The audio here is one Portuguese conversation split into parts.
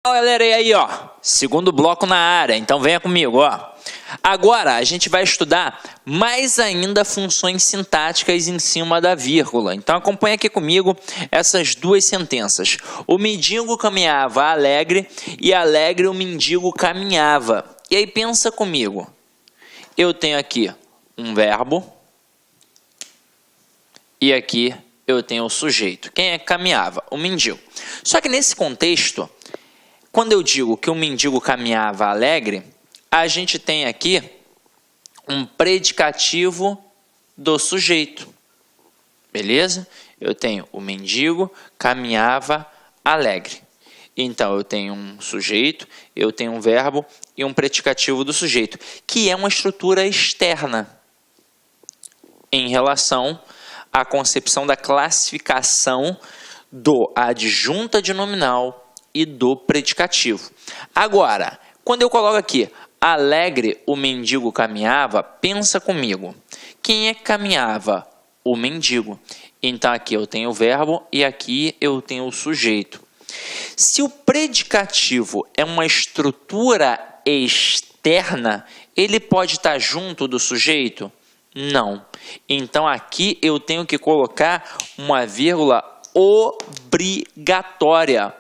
Galera, e aí, ó, segundo bloco na área, então venha comigo, ó. Agora a gente vai estudar mais ainda funções sintáticas em cima da vírgula. Então acompanha aqui comigo essas duas sentenças. O mendigo caminhava alegre e alegre o mendigo caminhava. E aí pensa comigo, eu tenho aqui um verbo e aqui eu tenho o sujeito. Quem é que caminhava? O mendigo. Só que nesse contexto, quando eu digo que o mendigo caminhava alegre, a gente tem aqui um predicativo do sujeito. Beleza? Eu tenho o mendigo caminhava alegre. Então, eu tenho um sujeito, eu tenho um verbo e um predicativo do sujeito, que é uma estrutura externa em relação à concepção da classificação do adjunta de nominal e do predicativo. Agora, quando eu coloco aqui, alegre o mendigo caminhava, pensa comigo. Quem é que caminhava? O mendigo. Então, aqui eu tenho o verbo e aqui eu tenho o sujeito. Se o predicativo é uma estrutura externa, ele pode estar junto do sujeito? Não. Então, aqui eu tenho que colocar uma vírgula obrigatória.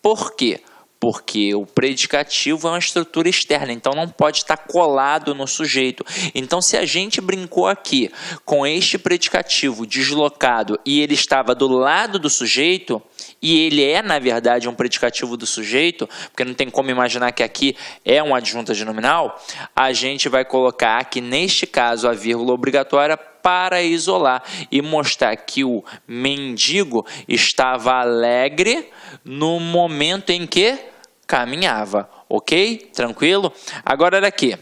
Por quê? Porque o predicativo é uma estrutura externa, então não pode estar colado no sujeito. Então, se a gente brincou aqui com este predicativo deslocado e ele estava do lado do sujeito, e ele é, na verdade, um predicativo do sujeito, porque não tem como imaginar que aqui é uma adjunta de nominal, a gente vai colocar aqui, neste caso, a vírgula obrigatória para isolar e mostrar que o mendigo estava alegre no momento em que caminhava, ok? Tranquilo? Agora, olha aqui.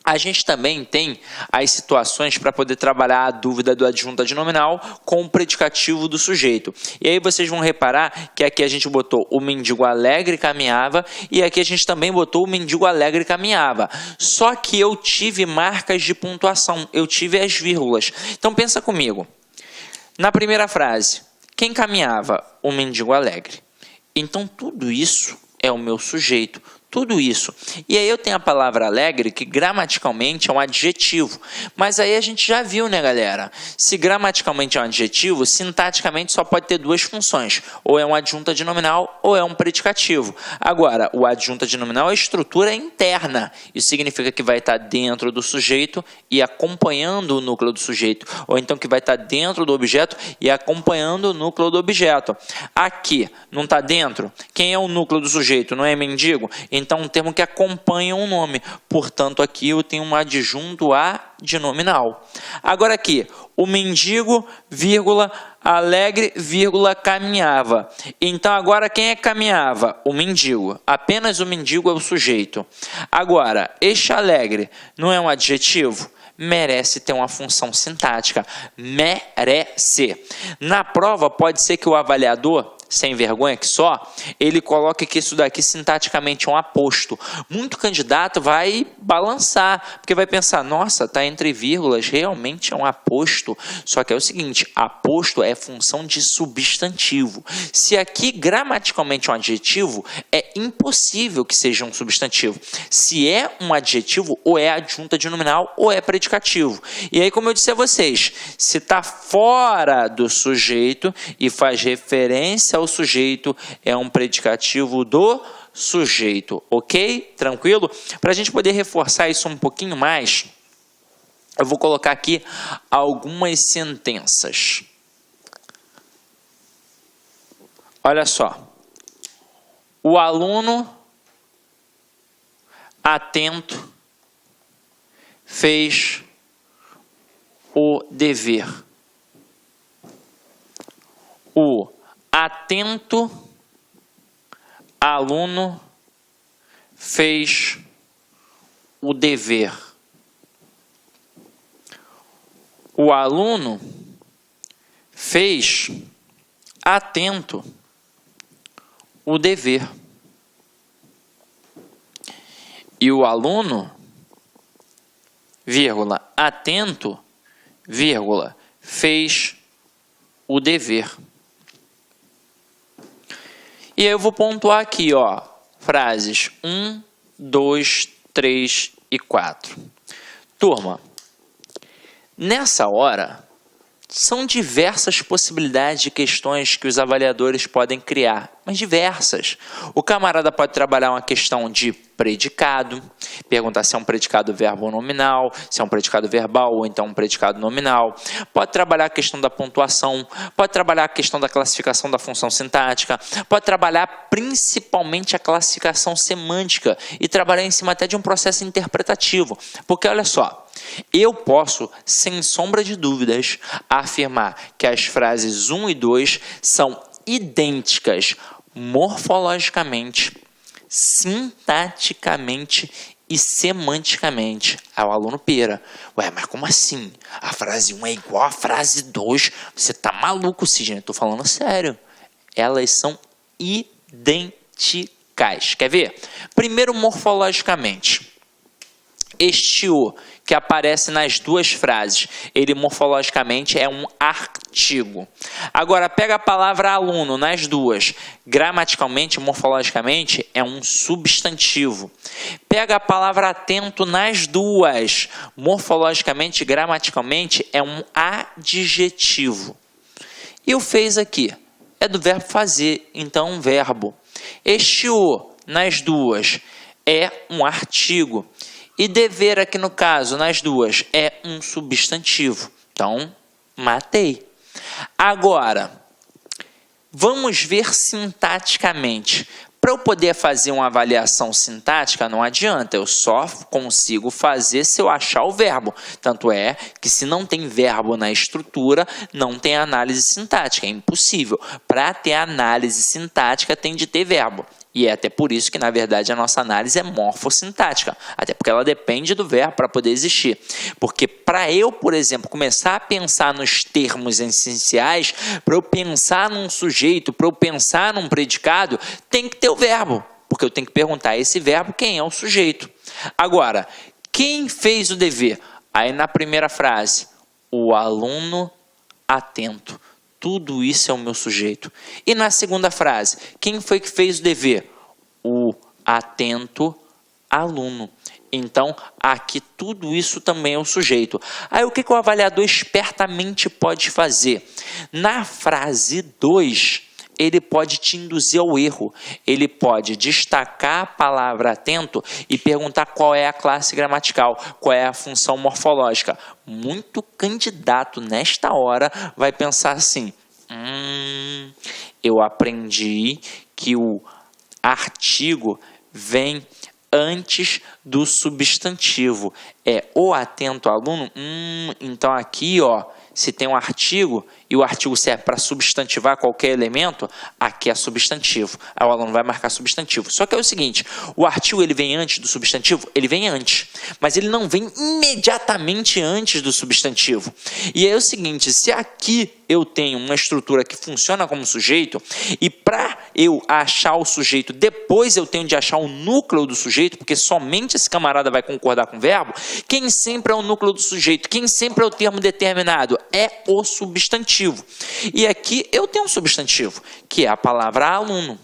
A gente também tem as situações para poder trabalhar a dúvida do adjunta de nominal com o predicativo do sujeito. E aí vocês vão reparar que aqui a gente botou o mendigo alegre caminhava e aqui a gente também botou o mendigo alegre caminhava. Só que eu tive marcas de pontuação, eu tive as vírgulas. Então pensa comigo. Na primeira frase, quem caminhava? O mendigo alegre. Então tudo isso é o meu sujeito. Tudo isso. E aí eu tenho a palavra alegre, que gramaticalmente é um adjetivo. Mas aí a gente já viu, né, galera? Se gramaticalmente é um adjetivo, sintaticamente só pode ter duas funções. Ou é um adjunta de nominal, ou é um predicativo. Agora, o adjunta de nominal é estrutura interna. Isso significa que vai estar dentro do sujeito e acompanhando o núcleo do sujeito. Ou então que vai estar dentro do objeto e acompanhando o núcleo do objeto. Aqui, não está dentro? Quem é o núcleo do sujeito? Não é mendigo? Então, um termo que acompanha um nome. Portanto, aqui eu tenho um adjunto a de nominal. Agora aqui, o mendigo, vírgula, alegre, vírgula, caminhava. Então, agora quem é que caminhava? O mendigo. Apenas o mendigo é o sujeito. Agora, este alegre não é um adjetivo? Merece ter uma função sintática. Merece. Na prova, pode ser que o avaliador, sem vergonha que só, ele coloca que isso daqui sintaticamente é um aposto. Muito candidato vai balançar, porque vai pensar, nossa, está entre vírgulas, realmente é um aposto. Só que é o seguinte, aposto é função de substantivo. Se aqui gramaticalmente é um adjetivo, é impossível que seja um substantivo. Se é um adjetivo, ou é adjunta de nominal, ou é predicativo. E aí, como eu disse a vocês, se está fora do sujeito e faz referência ao sujeito, é um predicativo do sujeito, ok? Tranquilo? Para a gente poder reforçar isso um pouquinho mais, eu vou colocar aqui algumas sentenças. Olha só. O aluno atento fez o dever. O atento aluno fez o dever. O aluno fez atento o dever. E o aluno, vírgula, atento, vírgula, fez o dever. E aí eu vou pontuar aqui, ó, frases 1, 2, 3 e 4. Turma, nessa hora, são diversas possibilidades de questões que os avaliadores podem criar, mas diversas. O camarada pode trabalhar uma questão de predicado, perguntar se é um predicado verbo ou nominal, se é um predicado verbal ou então um predicado nominal. Pode trabalhar a questão da pontuação, pode trabalhar a questão da classificação da função sintática, pode trabalhar principalmente a classificação semântica e trabalhar em cima até de um processo interpretativo. Porque olha só, eu posso, sem sombra de dúvidas, afirmar que as frases 1 e 2 são idênticas morfologicamente, sintaticamente e semanticamente ao aluno Pera. Ué, mas como assim? A frase 1 é igual à frase 2? Você tá maluco, Sidney? Eu tô falando sério. Elas são idênticas. Quer ver? Primeiro, morfologicamente. Este O, que aparece nas duas frases, ele morfologicamente é um artigo. Agora, pega a palavra aluno nas duas, gramaticalmente, morfologicamente, é um substantivo. Pega a palavra atento nas duas, morfologicamente, gramaticalmente, é um adjetivo. E o fez aqui é do verbo fazer, então um verbo. Este O nas duas é um artigo. E dever aqui no caso, nas duas, é um substantivo. Então, matei. Agora, vamos ver sintaticamente. Para eu poder fazer uma avaliação sintática, não adianta, eu só consigo fazer se eu achar o verbo. Tanto é que se não tem verbo na estrutura, não tem análise sintática, é impossível. Para ter análise sintática, tem de ter verbo. E é até por isso que, na verdade, a nossa análise é morfossintática, até porque ela depende do verbo para poder existir. Porque para eu, por exemplo, começar a pensar nos termos essenciais, para eu pensar num sujeito, para eu pensar num predicado, tem que ter o verbo, porque eu tenho que perguntar a esse verbo quem é o sujeito. Agora, quem fez o dever? Aí na primeira frase, o aluno atento. Tudo isso é o meu sujeito. E na segunda frase, quem foi que fez o dever? O atento aluno. Então, aqui tudo isso também é o sujeito. Aí o que o avaliador espertamente pode fazer? Na frase 2, ele pode te induzir ao erro. Ele pode destacar a palavra atento e perguntar qual é a classe gramatical, qual é a função morfológica. Muito candidato nesta hora vai pensar assim, eu aprendi que o artigo vem antes do substantivo. É o atento aluno? Então aqui, ó, se tem um artigo e o artigo serve para substantivar qualquer elemento, aqui é substantivo. Aí o aluno vai marcar substantivo. Só que é o seguinte, o artigo ele vem antes do substantivo? Ele vem antes, mas ele não vem imediatamente antes do substantivo. E é o seguinte, se aqui eu tenho uma estrutura que funciona como sujeito, e para eu achar o sujeito, depois eu tenho de achar o núcleo do sujeito, porque somente esse camarada vai concordar com o verbo, quem sempre é o núcleo do sujeito? Quem sempre é o termo determinado? É o substantivo. E aqui eu tenho um substantivo, que é a palavra aluno.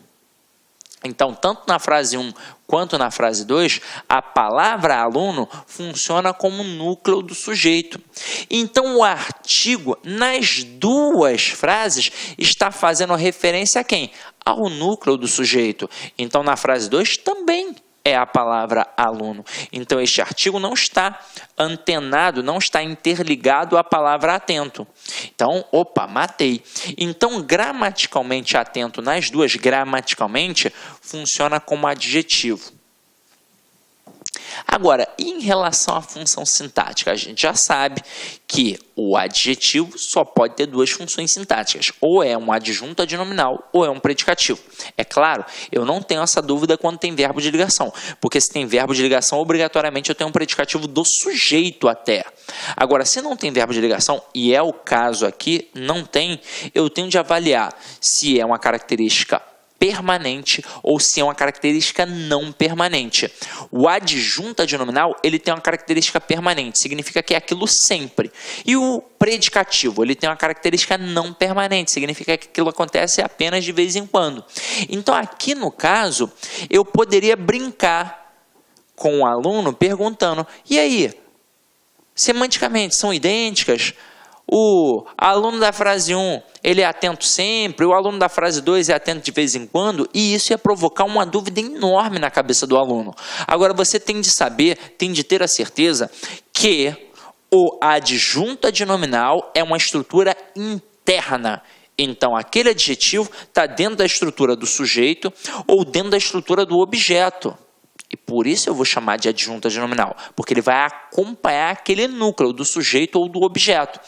Então, tanto na frase 1 quanto na frase 2, a palavra aluno funciona como núcleo do sujeito. Então, o artigo, nas duas frases, está fazendo referência a quem? Ao núcleo do sujeito. Então, na frase 2, também é a palavra aluno. Então, este artigo não está antenado, não está interligado à palavra atento. Então, opa, matei. Então, gramaticalmente atento nas duas, gramaticalmente, funciona como adjetivo. Agora, em relação à função sintática, a gente já sabe que o adjetivo só pode ter duas funções sintáticas, ou é um adjunto adnominal, ou é um predicativo. É claro, eu não tenho essa dúvida quando tem verbo de ligação, porque se tem verbo de ligação, obrigatoriamente eu tenho um predicativo do sujeito até. Agora, se não tem verbo de ligação, e é o caso aqui, não tem, eu tenho de avaliar se é uma característica permanente ou se é uma característica não permanente. O adjunto adnominal, ele tem uma característica permanente, significa que é aquilo sempre. E o predicativo, ele tem uma característica não permanente, significa que aquilo acontece apenas de vez em quando. Então, aqui no caso, eu poderia brincar com o aluno perguntando, e aí, semanticamente são idênticas? O aluno da frase 1, ele é atento sempre, o aluno da frase 2 é atento de vez em quando, e isso ia provocar uma dúvida enorme na cabeça do aluno. Agora, você tem de saber, tem de ter a certeza que o adjunto adnominal é uma estrutura interna. Então, aquele adjetivo está dentro da estrutura do sujeito ou dentro da estrutura do objeto. E por isso eu vou chamar de adjunto adnominal, porque ele vai acompanhar aquele núcleo do sujeito ou do objeto.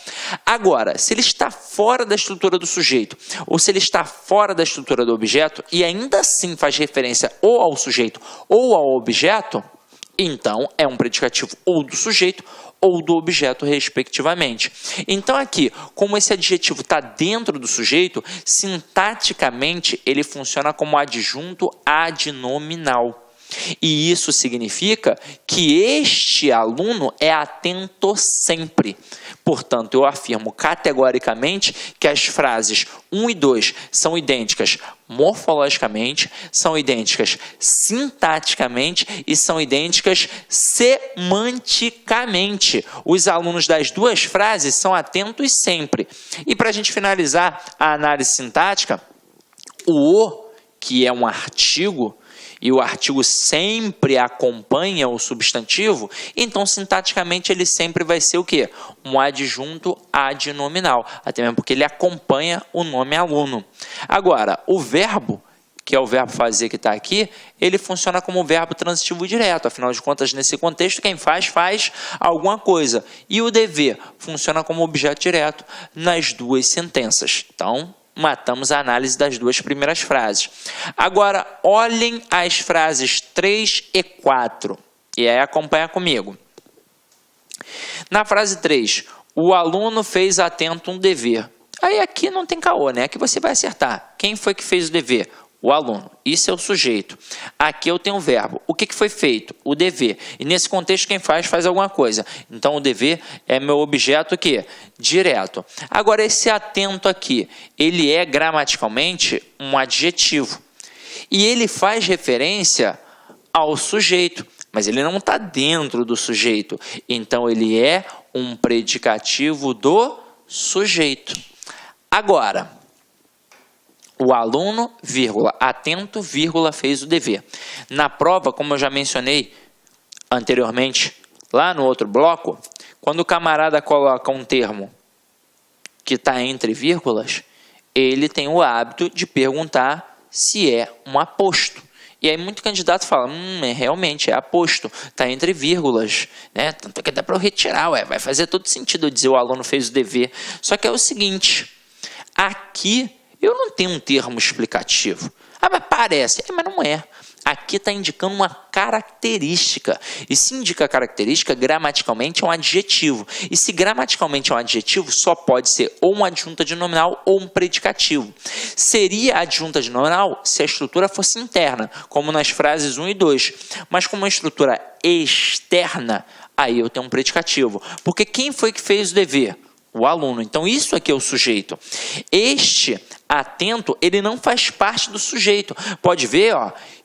Agora, se ele está fora da estrutura do sujeito, ou se ele está fora da estrutura do objeto, e ainda assim faz referência ou ao sujeito ou ao objeto, então é um predicativo ou do sujeito ou do objeto, respectivamente. Então aqui, como esse adjetivo está dentro do sujeito, sintaticamente ele funciona como adjunto adnominal. E isso significa que este aluno é atento sempre. Portanto, eu afirmo categoricamente que as frases 1 e 2 são idênticas morfologicamente, são idênticas sintaticamente e são idênticas semanticamente. Os alunos das duas frases são atentos sempre. E para a gente finalizar a análise sintática, o que é um artigo, e o artigo sempre acompanha o substantivo, então sintaticamente ele sempre vai ser o quê? Um adjunto adnominal, até mesmo porque ele acompanha o nome aluno. Agora, o verbo, que é o verbo fazer que está aqui, ele funciona como verbo transitivo direto, afinal de contas, nesse contexto, quem faz, faz alguma coisa. E o dever funciona como objeto direto nas duas sentenças. Então, matamos a análise das duas primeiras frases. Agora, olhem as frases 3 e 4. E aí acompanha comigo. Na frase 3, o aluno fez atento um dever. Aí aqui não tem caô, né? Aqui você vai acertar. Quem foi que fez o dever? O aluno. Isso é o sujeito. Aqui eu tenho o verbo. O que foi feito? O dever. E nesse contexto, quem faz alguma coisa. Então, o dever é meu objeto aqui, direto. Agora, esse atento aqui, ele é gramaticalmente um adjetivo. E ele faz referência ao sujeito, mas ele não está dentro do sujeito. Então, ele é um predicativo do sujeito. Agora, o aluno, vírgula, atento, vírgula, fez o dever. Na prova, como eu já mencionei anteriormente, lá no outro bloco, quando o camarada coloca um termo que está entre vírgulas, ele tem o hábito de perguntar se é um aposto. E aí muito candidato fala, realmente é aposto, está entre vírgulas, né? Tanto que dá para eu retirar, vai fazer todo sentido eu dizer o aluno fez o dever. Só que é o seguinte, aqui eu não tenho um termo explicativo. Mas parece. Mas não é. Aqui está indicando uma característica. E se indica característica, gramaticalmente é um adjetivo. E se gramaticalmente é um adjetivo, só pode ser ou um adjunto adnominal ou um predicativo. Seria adjunto adnominal se a estrutura fosse interna, como nas frases 1 e 2. Mas como uma estrutura externa, aí eu tenho um predicativo. Porque quem foi que fez o dever? O aluno. Então, isso aqui é o sujeito. Este atento, ele não faz parte do sujeito. Pode ver,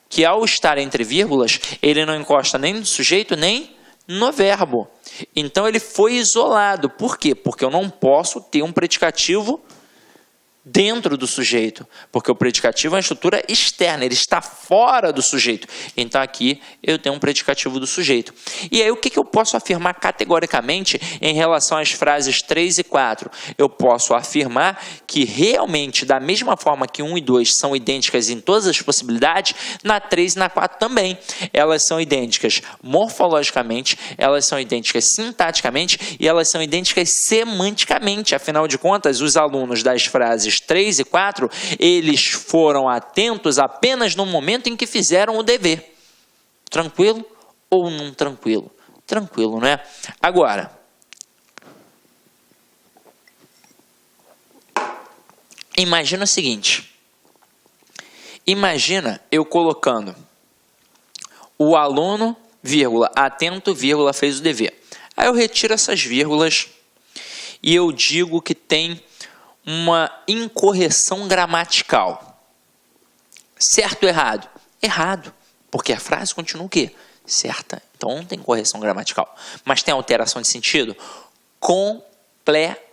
que ao estar entre vírgulas, ele não encosta nem no sujeito, nem no verbo. Então, ele foi isolado. Por quê? Porque eu não posso ter um predicativo dentro do sujeito, porque o predicativo é uma estrutura externa, ele está fora do sujeito. Então, aqui eu tenho um predicativo do sujeito. E aí, o que eu posso afirmar categoricamente em relação às frases 3 e 4? Eu posso afirmar que realmente, da mesma forma que 1 e 2 são idênticas em todas as possibilidades, na 3 e na 4 também. Elas são idênticas morfologicamente, elas são idênticas sintaticamente e elas são idênticas semanticamente. Afinal de contas, os alunos das frases 3 e 4, eles foram atentos apenas no momento em que fizeram o dever. Tranquilo ou não tranquilo? Tranquilo, né? Agora, imagina o seguinte. Imagina eu colocando o aluno, vírgula, atento, vírgula, fez o dever. Aí eu retiro essas vírgulas e eu digo que tem uma incorreção gramatical. Certo ou errado? Errado, porque a frase continua o quê? Certa. Então não tem correção gramatical. Mas tem alteração de sentido? Completamente.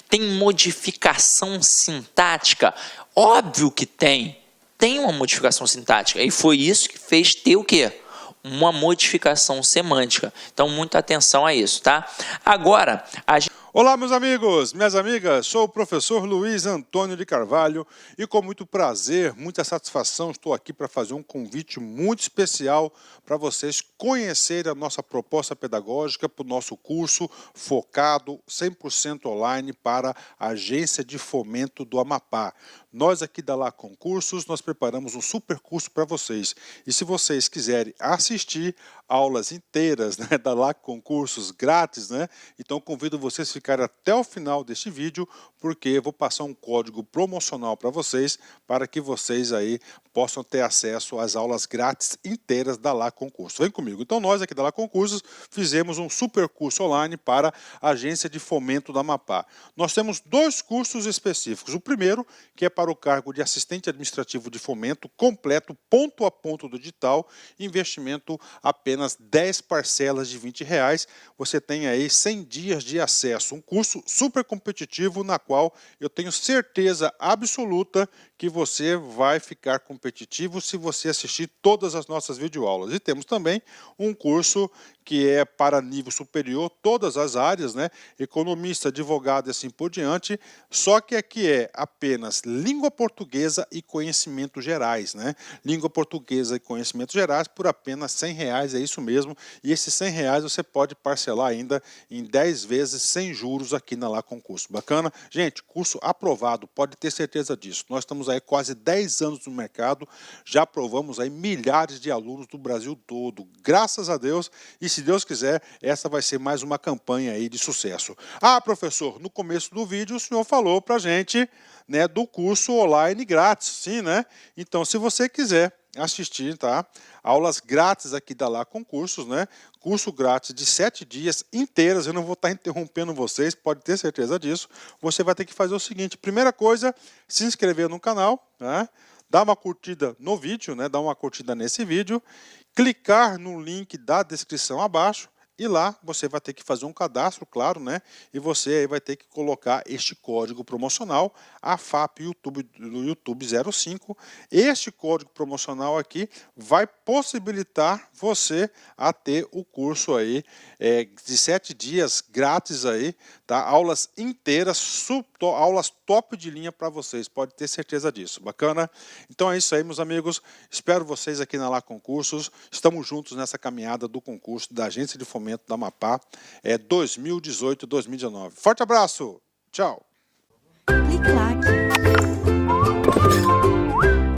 Tem modificação sintática? Óbvio que tem. Tem uma modificação sintática. E foi isso que fez ter o quê? Uma modificação semântica. Então, muita atenção a isso, tá? Agora, a gente... Olá, meus amigos, minhas amigas, sou o professor Luiz Antônio de Carvalho e com muito prazer, muita satisfação, estou aqui para fazer um convite muito especial para vocês conhecerem a nossa proposta pedagógica para o nosso curso focado 100% online para a Agência de Fomento do Amapá. Nós aqui da Lá Concursos, nós preparamos um super curso para vocês. E se vocês quiserem assistir aulas inteiras, né, da Lá Concursos grátis, né, então convido vocês a ficarem até o final deste vídeo, porque eu vou passar um código promocional para vocês, para que vocês aí possam ter acesso às aulas grátis inteiras da Lá Concursos. Vem comigo. Então nós aqui da Lá Concursos fizemos um super curso online para a Agência de Fomento do Amapá. Nós temos 2 cursos específicos. O primeiro, que é para o cargo de assistente administrativo de fomento, completo, ponto a ponto do digital, investimento apenas 10 parcelas de R$20. Você tem aí 100 dias de acesso, um curso super competitivo na qual eu tenho certeza absoluta que você vai ficar competitivo se você assistir todas as nossas videoaulas. E temos também um curso que é para nível superior, todas as áreas, né? Economista, advogado e assim por diante, só que aqui é apenas língua portuguesa e conhecimentos gerais, né? Língua portuguesa e conhecimentos gerais por apenas R$100, é isso mesmo. E esses R$100 você pode parcelar ainda em 10 vezes sem juros aqui na Lá Concurso. Bacana? Gente, curso aprovado, pode ter certeza disso. Nós estamos aí quase 10 anos no mercado, já aprovamos aí milhares de alunos do Brasil todo, graças a Deus, e se Deus quiser, essa vai ser mais uma campanha aí de sucesso. Ah, professor, no começo do vídeo o senhor falou pra gente, né, do curso online grátis, sim, né? Então, se você quiser assistir, tá? Aulas grátis aqui da Lá Concursos, né? Curso grátis de 7 dias inteiras, eu não vou estar interrompendo vocês, pode ter certeza disso. Você vai ter que fazer o seguinte, primeira coisa, se inscrever no canal, né? Dar uma curtida no vídeo, né? Dar uma curtida nesse vídeo, clicar no link da descrição abaixo, e lá você vai ter que fazer um cadastro, claro, né? E você aí vai ter que colocar este código promocional, AFAP YouTube, do YouTube 05. Este código promocional aqui vai possibilitar você a ter o curso aí de 7 dias grátis aí, tá? Aulas inteiras, aulas top de linha para vocês, pode ter certeza disso. Bacana? Então é isso aí, meus amigos. Espero vocês aqui na Lá Concursos. Estamos juntos nessa caminhada do concurso da Agência de Fomento da Amapá 2018-2019. Forte abraço! Tchau! Clique like.